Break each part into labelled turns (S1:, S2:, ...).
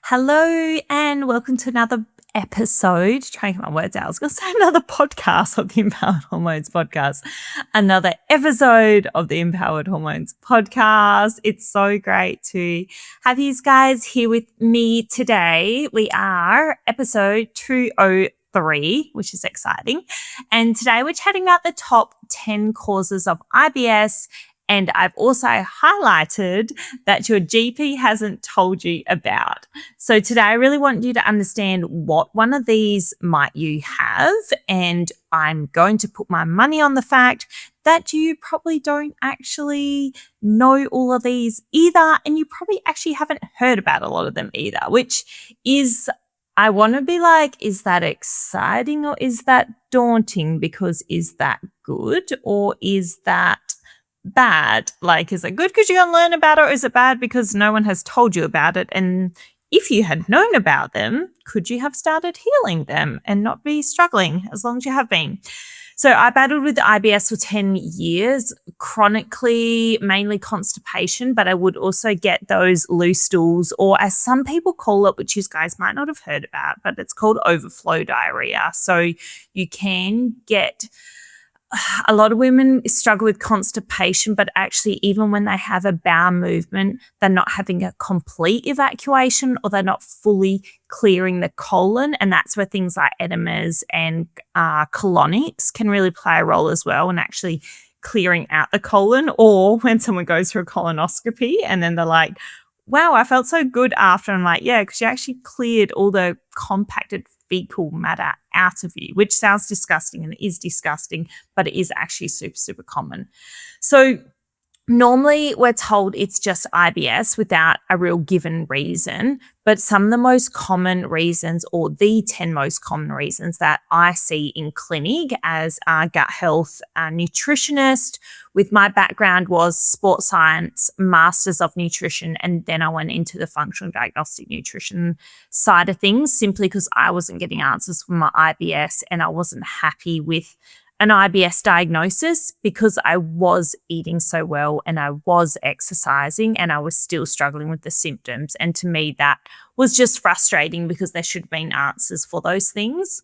S1: Hello and welcome to another episode. Trying to get my words out. I was going to say another podcast of the Empowered Hormones podcast. Another episode of the Empowered Hormones podcast. It's so great to have you guys here with me today. We are episode 203, which is exciting. And today we're chatting about the top 10 causes of IBS. And I've also highlighted that your GP hasn't told you about. So today I really want you to understand what one of these might you have. And I'm going to put my money on the fact that you probably don't actually know all of these either. And you probably actually haven't heard about a lot of them either, which is, I want to be like, is that exciting or is that daunting? Because is that good or is that bad? Like, is it good because you're going to learn about it, or is it bad because no one has told you about it? And if you had known about them, could you have started healing them and not be struggling as long as you have been? So I battled with IBS for 10 years, chronically, mainly constipation, but I would also get those loose stools, or as some people call it, which you guys might not have heard about, but it's called overflow diarrhea. So you can get, a lot of women struggle with constipation, but actually even when they have a bowel movement, they're not having a complete evacuation or they're not fully clearing the colon. And that's where things like enemas and colonics can really play a role as well in actually clearing out the colon, or when someone goes through a colonoscopy and then they're like, wow, I felt so good after. I'm like, yeah, because you actually cleared all the compacted fecal matter out of you, which sounds disgusting and is disgusting, but it is actually super, super common. So normally we're told it's just IBS without a real given reason, but some of the most common reasons, or the 10 most common reasons that I see in clinic as a gut health nutritionist, with my background was sports science, masters of nutrition, and then I went into the functional diagnostic nutrition side of things simply because I wasn't getting answers from my IBS and I wasn't happy with an IBS diagnosis because I was eating so well and I was exercising and I was still struggling with the symptoms. And to me, that was just frustrating because there should have been answers for those things.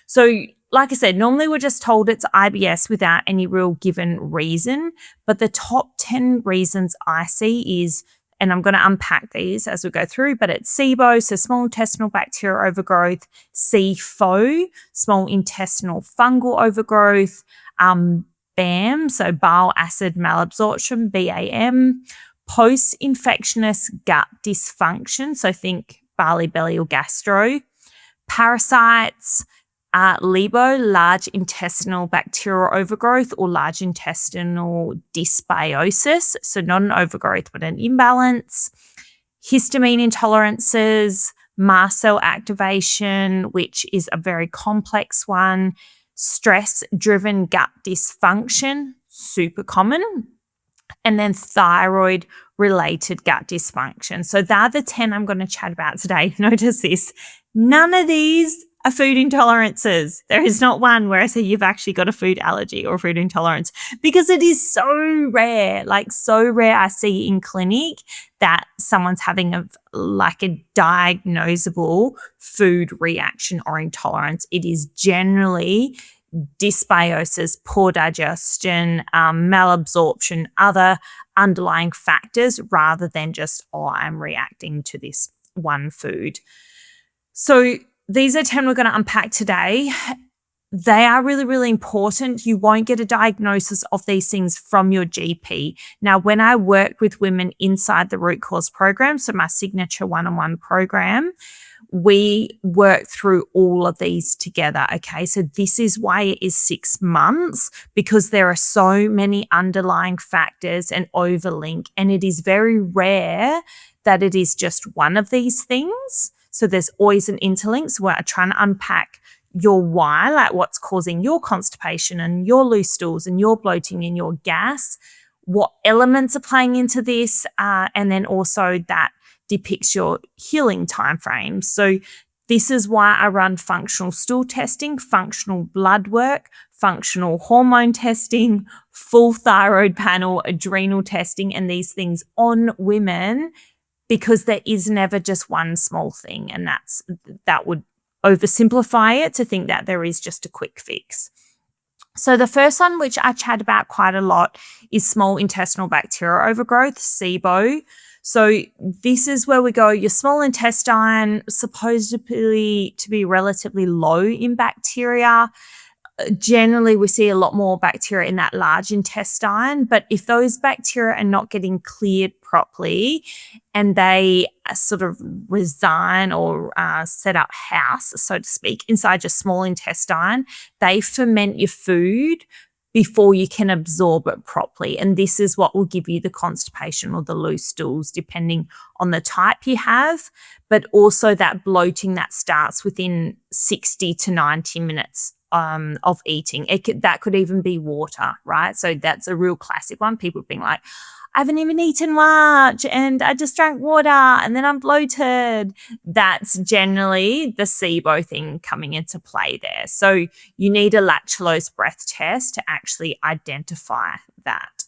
S1: So like I said, normally we're just told it's IBS without any real given reason, but the top 10 reasons I see is, and I'm going to unpack these as we go through, but it's SIBO, so small intestinal bacterial overgrowth, CFO, small intestinal fungal overgrowth, BAM, so bile acid malabsorption, BAM, post-infectious gut dysfunction, so think barley belly or gastro, parasites, LIBO, large intestinal bacterial overgrowth or large intestinal dysbiosis, so not an overgrowth but an imbalance, histamine intolerances, mast cell activation, which is a very complex one, stress-driven gut dysfunction, super common, and then thyroid-related gut dysfunction. So they're the 10 I'm going to chat about today. Notice this, none of these are food intolerances. There is not one where I say you've actually got a food allergy or food intolerance, because it is so rare, like so rare I see in clinic that someone's having a diagnosable food reaction or intolerance. It is generally dysbiosis, poor digestion, malabsorption, other underlying factors rather than just, I'm reacting to this one food. So these are 10 we're going to unpack today. They are really, really important. You won't get a diagnosis of these things from your GP. Now, when I work with women inside the root cause program, so my signature one-on-one program, we work through all of these together. Okay, so this is why it is 6 months, because there are so many underlying factors and overlink, and it is very rare that it is just one of these things. So there's always an interlink. So we're trying to unpack your why, like what's causing your constipation and your loose stools and your bloating and your gas, what elements are playing into this, and then also that depicts your healing timeframe. So this is why I run functional stool testing, functional blood work, functional hormone testing, full thyroid panel, adrenal testing, and these things on women because there is never just one small thing, and that would oversimplify it to think that there is just a quick fix. So the first one, which I chat about quite a lot, is small intestinal bacterial overgrowth, SIBO. So this is where we go, your small intestine, supposedly to be relatively low in bacteria. Generally, we see a lot more bacteria in that large intestine, but if those bacteria are not getting cleared properly and they sort of resign or set up house, so to speak, inside your small intestine, they ferment your food before you can absorb it properly. And this is what will give you the constipation or the loose stools, depending on the type you have, but also that bloating that starts within 60 to 90 minutes of eating. That could even be water, right? So that's a real classic one. People being like, I haven't even eaten much and I just drank water and then I'm bloated. That's generally the SIBO thing coming into play there. So you need a lactulose breath test to actually identify that.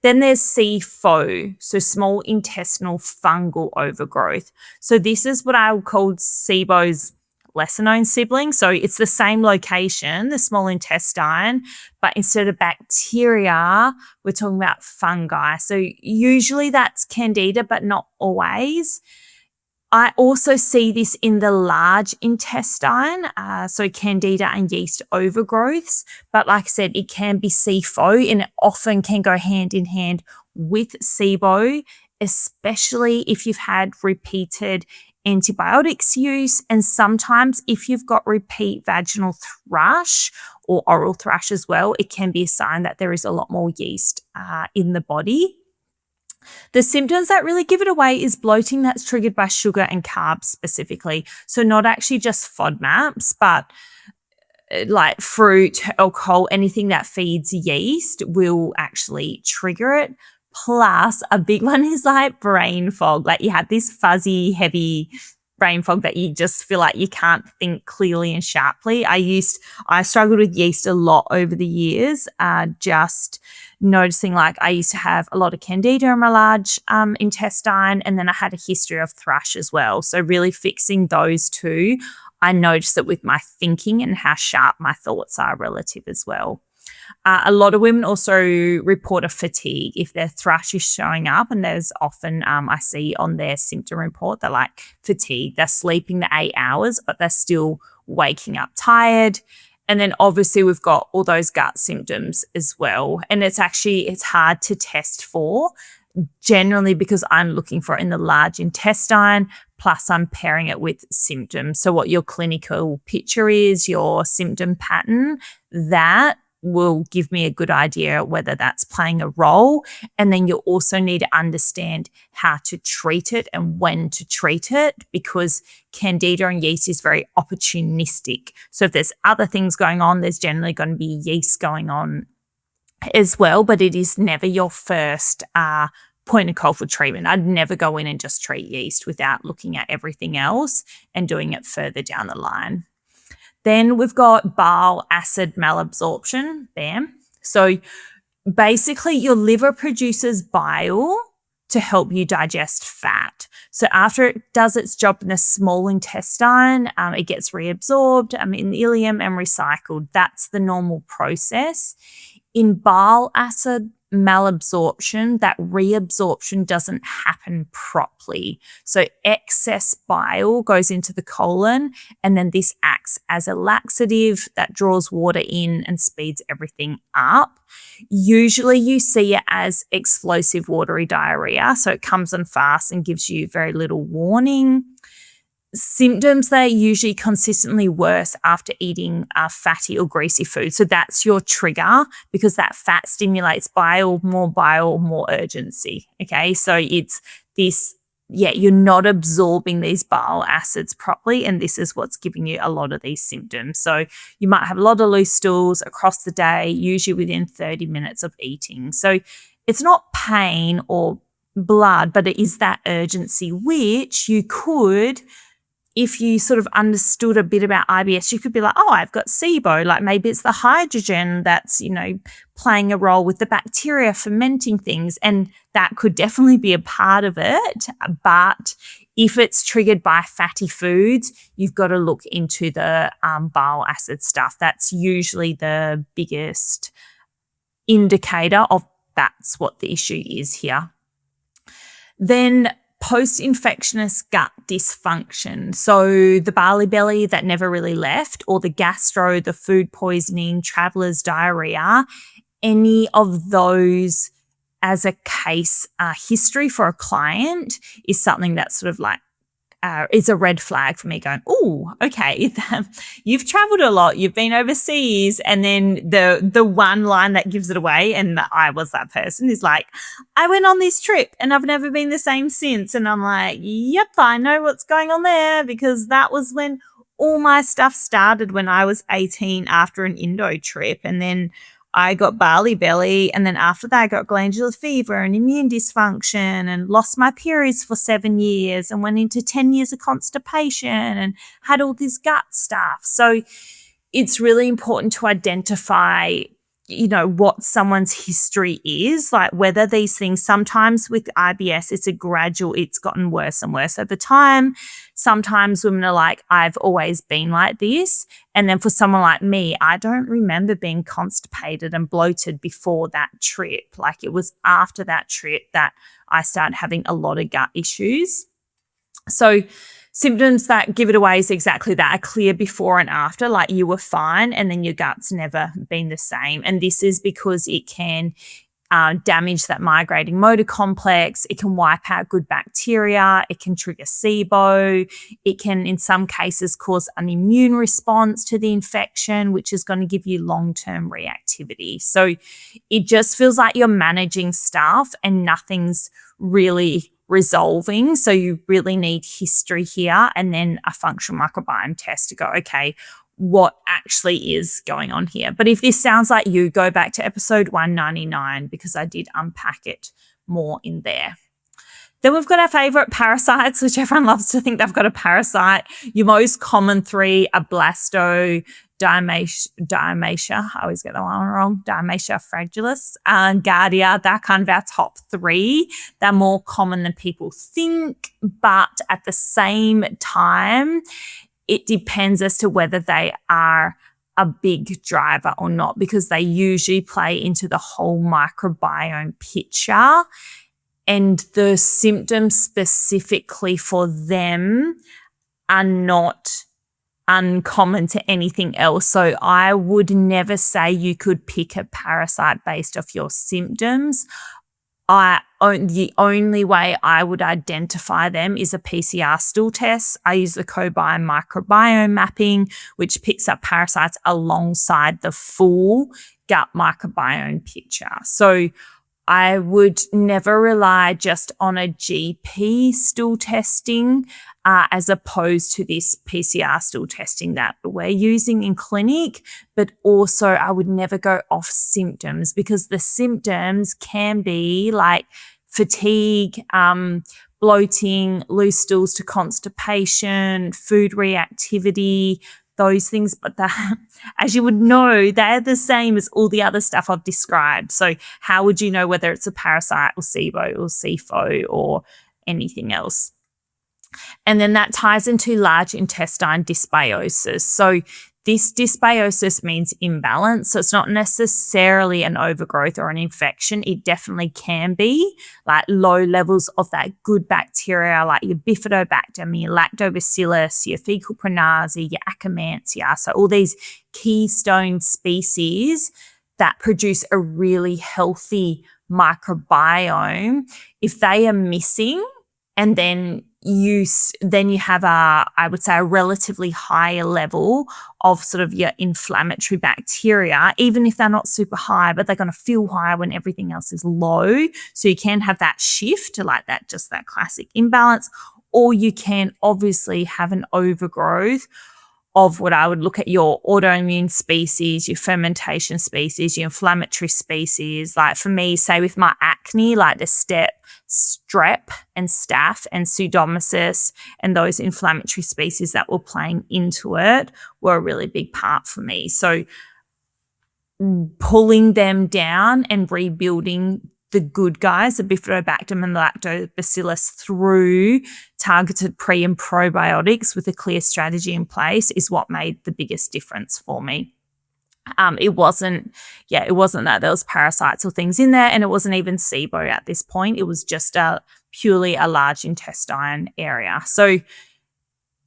S1: Then there's CFO, so small intestinal fungal overgrowth. So this is what I would call SIBO's lesser known sibling. So it's the same location, the small intestine, but instead of bacteria, we're talking about fungi. So usually that's candida, but not always. I also see this in the large intestine, so candida and yeast overgrowths. But like I said, it can be CFO and it often can go hand in hand with SIBO, especially if you've had repeated antibiotics use, and sometimes if you've got repeat vaginal thrush or oral thrush as well, it can be a sign that there is a lot more yeast in the body. The symptoms that really give it away is bloating that's triggered by sugar and carbs specifically. So not actually just FODMAPs, but like fruit, alcohol, anything that feeds yeast will actually trigger it. Plus, a big one is like brain fog. Like you have this fuzzy, heavy brain fog that you just feel like you can't think clearly and sharply. I struggled with yeast a lot over the years, just noticing like I used to have a lot of candida in my large intestine, and then I had a history of thrush as well. So really fixing those two, I noticed that with my thinking and how sharp my thoughts are relative as well. A lot of women also report a fatigue if their thrush is showing up, and there's often I see on their symptom report they're like fatigue. They're sleeping the 8 hours, but they're still waking up tired. And then obviously we've got all those gut symptoms as well. And it's hard to test for, generally because I'm looking for it in the large intestine, plus I'm pairing it with symptoms. So what your clinical picture is, your symptom pattern, that will give me a good idea whether that's playing a role. And then you also need to understand how to treat it and when to treat it, because candida and yeast is very opportunistic. So if there's other things going on, there's generally going to be yeast going on as well, but it is never your first point of call for treatment. I'd never go in and just treat yeast without looking at everything else and doing it further down the line. Then we've got bile acid malabsorption. Bam. So basically your liver produces bile to help you digest fat. So after it does its job in the small intestine, it gets reabsorbed in the ileum and recycled. That's the normal process. In bile acid malabsorption, that reabsorption doesn't happen properly. So excess bile goes into the colon, and then this acts as a laxative that draws water in and speeds everything up. Usually you see it as explosive watery diarrhea. So it comes on fast and gives you very little warning. Symptoms that are usually consistently worse after eating fatty or greasy food. So that's your trigger, because that fat stimulates bile, more urgency. Okay, so it's this, you're not absorbing these bile acids properly, and this is what's giving you a lot of these symptoms. So you might have a lot of loose stools across the day, usually within 30 minutes of eating. So it's not pain or blood, but it is that urgency, which you could, if you sort of understood a bit about IBS, you could be like, oh, I've got SIBO. Like maybe it's the hydrogen that's, playing a role with the bacteria fermenting things. And that could definitely be a part of it. But if it's triggered by fatty foods, you've got to look into the bile acid stuff. That's usually the biggest indicator of that's what the issue is here. Then post-infectious gut dysfunction. So the barley belly that never really left, or the gastro, the food poisoning, traveler's diarrhea, any of those as a case history for a client is something that's sort of like is a red flag for me going, oh, okay, you've traveled a lot, you've been overseas. And then the one line that gives it away, and I was that person, is like, I went on this trip and I've never been the same since. And I'm like, yep, I know what's going on there, because that was when all my stuff started when I was 18 after an Indo trip. And then I got barley belly, and then after that I got glandular fever and immune dysfunction and lost my periods for 7 years and went into 10 years of constipation and had all this gut stuff. So it's really important to identify, what someone's history is, like whether these things, sometimes with IBS, it's gotten worse and worse over time. Sometimes women are like, I've always been like this. And then for someone like me, I don't remember being constipated and bloated before that trip. Like it was after that trip that I started having a lot of gut issues. So symptoms that give it away is exactly that, a clear before and after, like you were fine and then your gut's never been the same. And this is because it can damage that migrating motor complex. It can wipe out good bacteria. It can trigger SIBO. It can, in some cases, cause an immune response to the infection, which is going to give you long-term reactivity. So it just feels like you're managing stuff and nothing's really resolving. So you really need history here and then a functional microbiome test to go, okay, what actually is going on here? But if this sounds like you, go back to episode 199 because I did unpack it more in there. Then we've got our favorite parasites, which everyone loves to think they've got a parasite. Your most common three are blasto, Diamacia, I always get that one wrong, Diamacia fragilis, and Giardia. They're kind of our top three. They're more common than people think, but at the same time, it depends as to whether they are a big driver or not, because they usually play into the whole microbiome picture. And the symptoms specifically for them are not uncommon to anything else. So I would never say you could pick a parasite based off your symptoms. The only way I would identify them is a PCR stool test. I use the cobiome microbiome mapping, which picks up parasites alongside the full gut microbiome picture. So I would never rely just on a GP stool testing as opposed to this PCR stool testing that we're using in clinic. But also I would never go off symptoms, because the symptoms can be like fatigue, bloating, loose stools to constipation, food reactivity, those things. But as you would know, they're the same as all the other stuff I've described. So how would you know whether it's a parasite or SIBO or SIFO or anything else? And then that ties into large intestine dysbiosis. So this dysbiosis means imbalance. So it's not necessarily an overgrowth or an infection. It definitely can be like low levels of that good bacteria, like your bifidobacter, your lactobacillus, your fecal pronasi, your akkermansia. So all these keystone species that produce a really healthy microbiome. If they are missing, and then you have I would say a relatively higher level of sort of your inflammatory bacteria, even if they're not super high, but they're going to feel higher when everything else is low. So you can have that shift to like that, just that classic imbalance, or you can obviously have an overgrowth of what I would look at your autoimmune species, your fermentation species, your inflammatory species. Like for me, say with my acne, like the step strep and staph and pseudomyces and those inflammatory species that were playing into it were a really big part for me. So pulling them down and rebuilding the good guys, the bifidobacterium and the lactobacillus, through targeted pre and probiotics with a clear strategy in place is what made the biggest difference for me. It wasn't that there was parasites or things in there, and it wasn't even SIBO at this point. It was just purely a large intestine area. So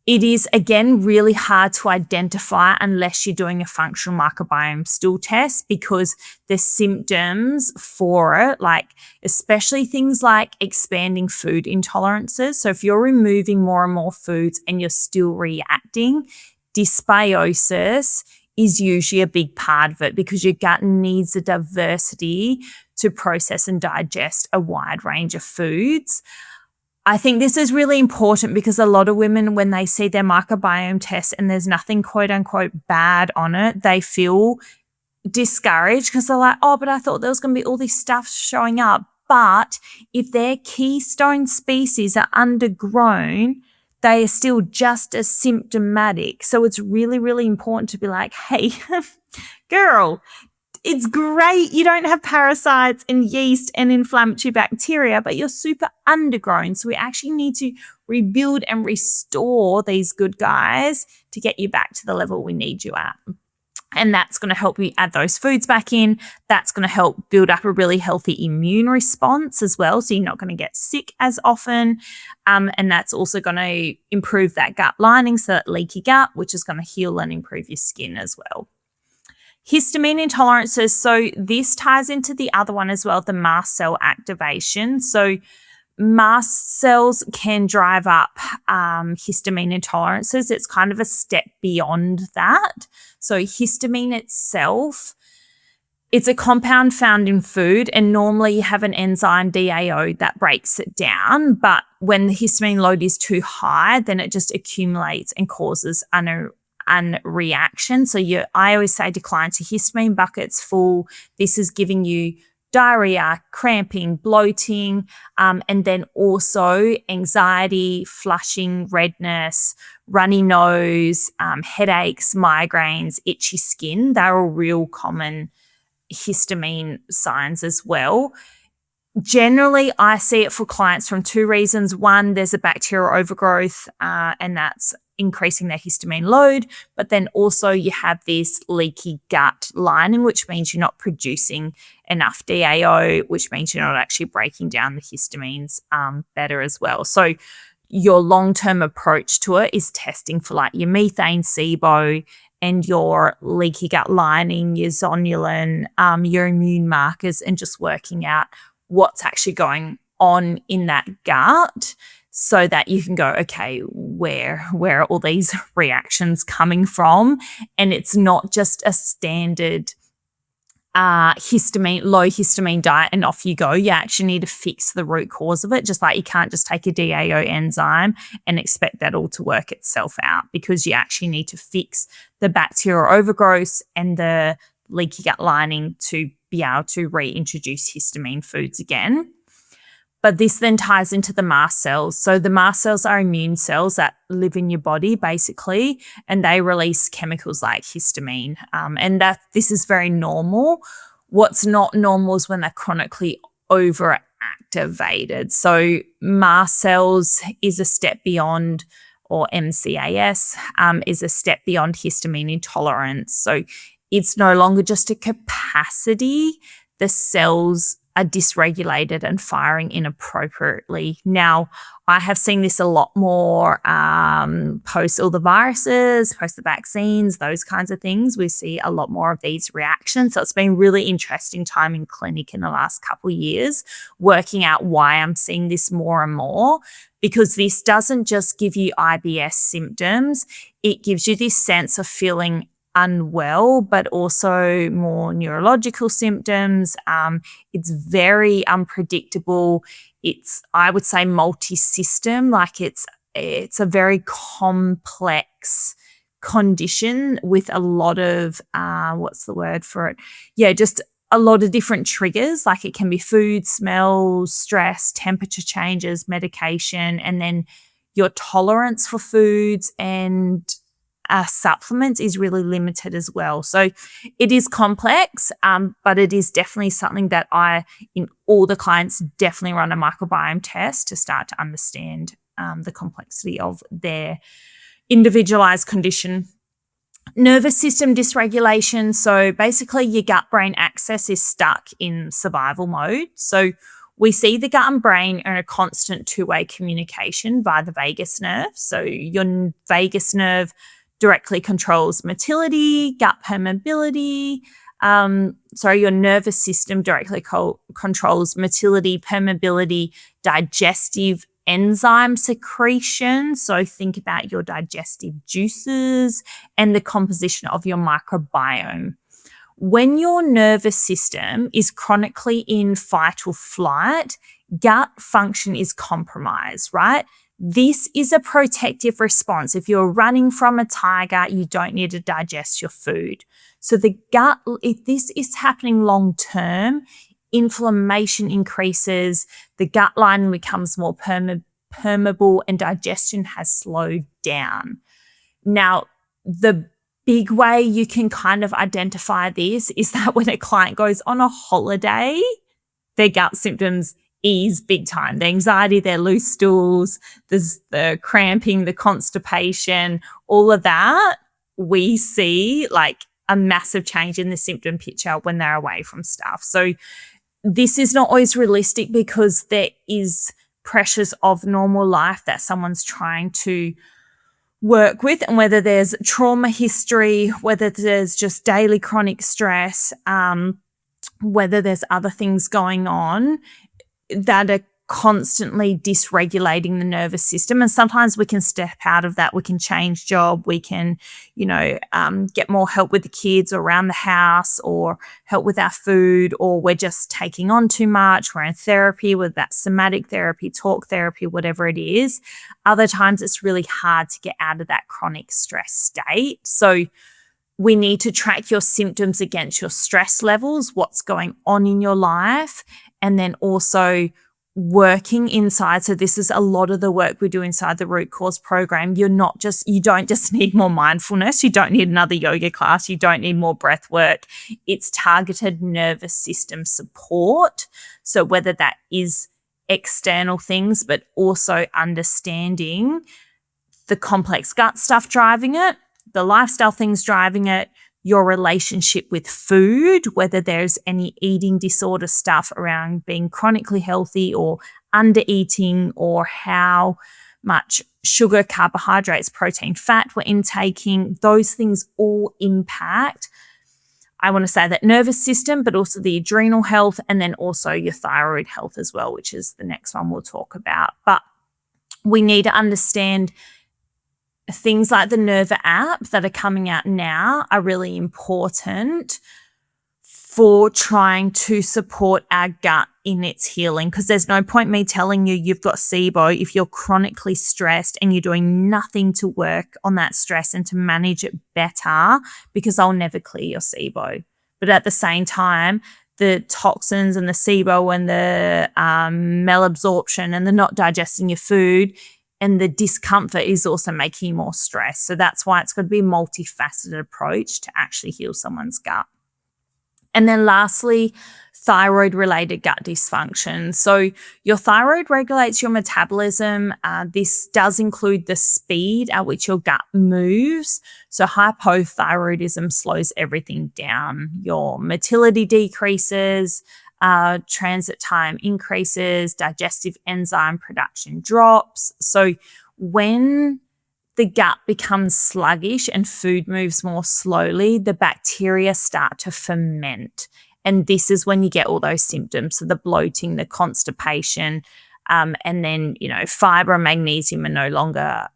S1: it is, again, really hard to identify unless you're doing a functional microbiome stool test, because the symptoms for it, like especially things like expanding food intolerances. So if you're removing more and more foods and you're still reacting, dysbiosis is usually a big part of it, because your gut needs a diversity to process and digest a wide range of foods. I think this is really important because a lot of women, when they see their microbiome test and there's nothing quote unquote bad on it, they feel discouraged because they're like, oh, but I thought there was going to be all this stuff showing up. But if their keystone species are undergrown, they are still just as symptomatic. So it's really, really important to be like, hey, girl, it's great you don't have parasites and yeast and inflammatory bacteria, but you're super undergrown. So we actually need to rebuild and restore these good guys to get you back to the level we need you at. And that's going to help you add those foods back in. That's going to help build up a really healthy immune response as well, so you're not going to get sick as often. And that's also going to improve that gut lining, so that leaky gut, which is going to heal and improve your skin as well. Histamine intolerances. So this ties into the other one as well, the mast cell activation. So mast cells can drive up histamine intolerances. It's kind of a step beyond that. So histamine itself, it's a compound found in food, and normally you have an enzyme DAO that breaks it down. But when the histamine load is too high, then it just accumulates and causes reaction. So I always say to clients, your histamine bucket's full. This is giving you diarrhea, cramping, bloating, and then also anxiety, flushing, redness, runny nose, headaches, migraines, itchy skin. They're all real common histamine signs as well. Generally, I see it for clients from two reasons. One, there's a bacterial overgrowth, and that's increasing their histamine load, but then also you have this leaky gut lining, which means you're not producing enough DAO, which means you're not actually breaking down the histamines better as well. So your long-term approach to it is testing for like your methane, SIBO, and your leaky gut lining, your zonulin, your immune markers, and just working out what's actually going on in that gut, so that you can go, okay, where are all these reactions coming from? And it's not just a standard low histamine diet and off you go. You actually need to fix the root cause of it. Just like you can't just take a DAO enzyme and expect that all to work itself out, because you actually need to fix the bacterial overgrowth and the leaky gut lining to be able to reintroduce histamine foods again. But this then ties into the mast cells. So the mast cells are immune cells that live in your body, basically, and they release chemicals like histamine. And this is very normal. What's not normal is when they're chronically overactivated. So mast cells is a step beyond, or MCAS is a step beyond histamine intolerance. So it's no longer just a capacity. The cells are dysregulated and firing inappropriately. Now, I have seen this a lot more post all the viruses, post the vaccines, those kinds of things. We see a lot more of these reactions. So it's been really interesting time in clinic in the last couple of years, working out why I'm seeing this more and more, because this doesn't just give you IBS symptoms. It gives you this sense of feeling unwell, but also more neurological symptoms. It's very unpredictable. It's, I would say, multi-system. Like it's a very complex condition with a lot of what's the word for it? Yeah, just a lot of different triggers, like it can be food, smell, stress, temperature changes, medication, and then your tolerance for foods and supplements is really limited as well. So it is complex, but it is definitely something that in all the clients, definitely run a microbiome test to start to understand the complexity of their individualized condition. Nervous system dysregulation. So basically your gut-brain axis is stuck in survival mode. So we see the gut and brain in a constant two-way communication via the vagus nerve. So your vagus nerve directly controls motility, gut permeability. Your nervous system directly controls motility, permeability, digestive enzyme secretion. So think about your digestive juices and the composition of your microbiome. When your nervous system is chronically in fight or flight, gut function is compromised, right? This is a protective response. If you're running from a tiger, you don't need to digest your food. So the gut, if this is happening long term, inflammation increases, the gut lining becomes more permeable, and digestion has slowed down. Now, the big way you can kind of identify this is that when a client goes on a holiday, their gut symptoms ease big time. The anxiety, their loose stools, there's the cramping, the constipation, all of that, we see like a massive change in the symptom picture when they're away from stuff. So this is not always realistic because there is pressures of normal life that someone's trying to work with, and whether there's trauma history, whether there's just daily chronic stress, whether there's other things going on that are constantly dysregulating the nervous system. And sometimes we can step out of that. We can change job. We can, get more help with the kids or around the house, or help with our food, or we're just taking on too much. We're in therapy, whether that's somatic therapy, talk therapy, whatever it is. Other times it's really hard to get out of that chronic stress state. So we need to track your symptoms against your stress levels, what's going on in your life, and then also working inside. So this is a lot of the work we do inside the root cause program. You don't just need more mindfulness. You don't need another yoga class. You don't need more breath work. It's targeted nervous system support. So whether that is external things, but also understanding the complex gut stuff driving it, the lifestyle things driving it, your relationship with food, whether there's any eating disorder stuff around being chronically healthy or under eating, or how much sugar, carbohydrates, protein, fat we're intaking. Those things all impact, I want to say, that nervous system, but also the adrenal health, and then also your thyroid health as well, which is the next one we'll talk about. But we need to understand things like the Nerva app that are coming out now are really important for trying to support our gut in its healing, because there's no point me telling you you've got SIBO if you're chronically stressed and you're doing nothing to work on that stress and to manage it better, because I'll never clear your SIBO. But at the same time, the toxins and the SIBO and the malabsorption and the not digesting your food and the discomfort is also making you more stressed. So that's why it's got to be a multifaceted approach to actually heal someone's gut. And then lastly, thyroid-related gut dysfunction. So your thyroid regulates your metabolism. This does include the speed at which your gut moves. So hypothyroidism slows everything down. Your motility decreases, transit time increases, digestive enzyme production drops. So when the gut becomes sluggish and food moves more slowly, the bacteria start to ferment. And this is when you get all those symptoms. So the bloating, the constipation, and then, fibre and magnesium are no longer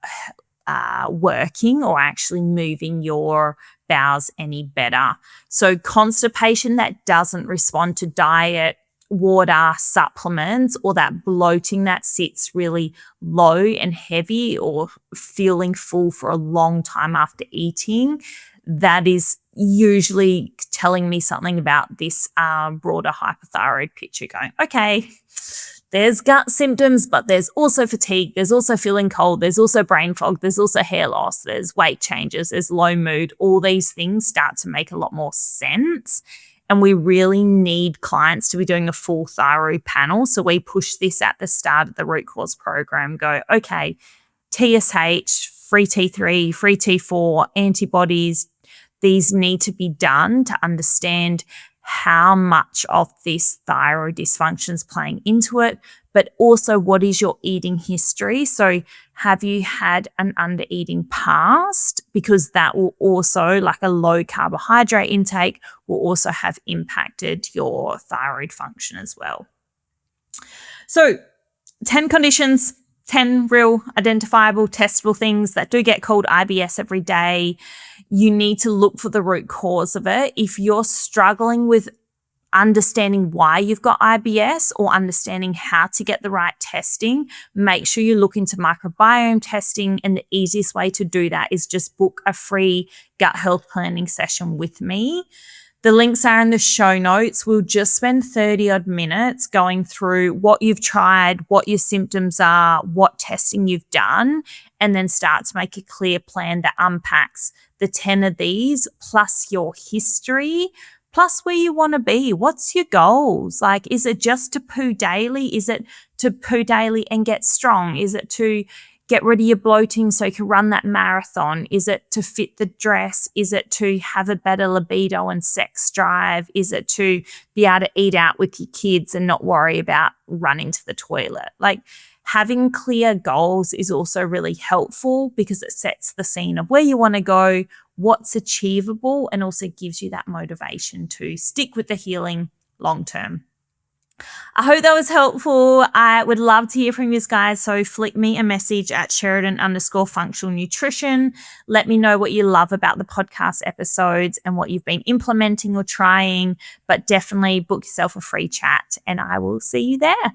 S1: working or actually moving your bowels any better. So constipation that doesn't respond to diet, water, supplements, or that bloating that sits really low and heavy or feeling full for a long time after eating, that is usually telling me something about this broader hypothyroid picture, going, okay, there's gut symptoms, but there's also fatigue, there's also feeling cold, there's also brain fog, there's also hair loss, there's weight changes, there's low mood. All these things start to make a lot more sense. And we really need clients to be doing a full thyroid panel. So we push this at the start of the root cause program, go, okay, TSH, free T3, free T4, antibodies, these need to be done to understand how much of this thyroid dysfunction is playing into it, but also what is your eating history. So have you had an under-eating past? Because that will also, like a low carbohydrate intake, will also have impacted your thyroid function as well. So 10 conditions, 10 real identifiable, testable things that do get called IBS every day. You need to look for the root cause of it. If you're struggling with understanding why you've got IBS or understanding how to get the right testing, make sure you look into microbiome testing. And the easiest way to do that is just book a free gut health planning session with me. The links are in the show notes. We'll just spend 30 odd minutes going through what you've tried, what your symptoms are, what testing you've done, and then start to make a clear plan that unpacks the 10 of these, plus your history, plus where you want to be. What's your goals? Like, is it just to poo daily? Is it to poo daily and get strong? Is it to get rid of your bloating so you can run that marathon? Is it to fit the dress? Is it to have a better libido and sex drive? Is it to be able to eat out with your kids and not worry about running to the toilet? Like, having clear goals is also really helpful because it sets the scene of where you want to go, what's achievable, and also gives you that motivation to stick with the healing long term. I hope that was helpful. I would love to hear from you guys. So flick me a message at Sheridan_functional nutrition. Let me know what you love about the podcast episodes and what you've been implementing or trying, but definitely book yourself a free chat and I will see you there.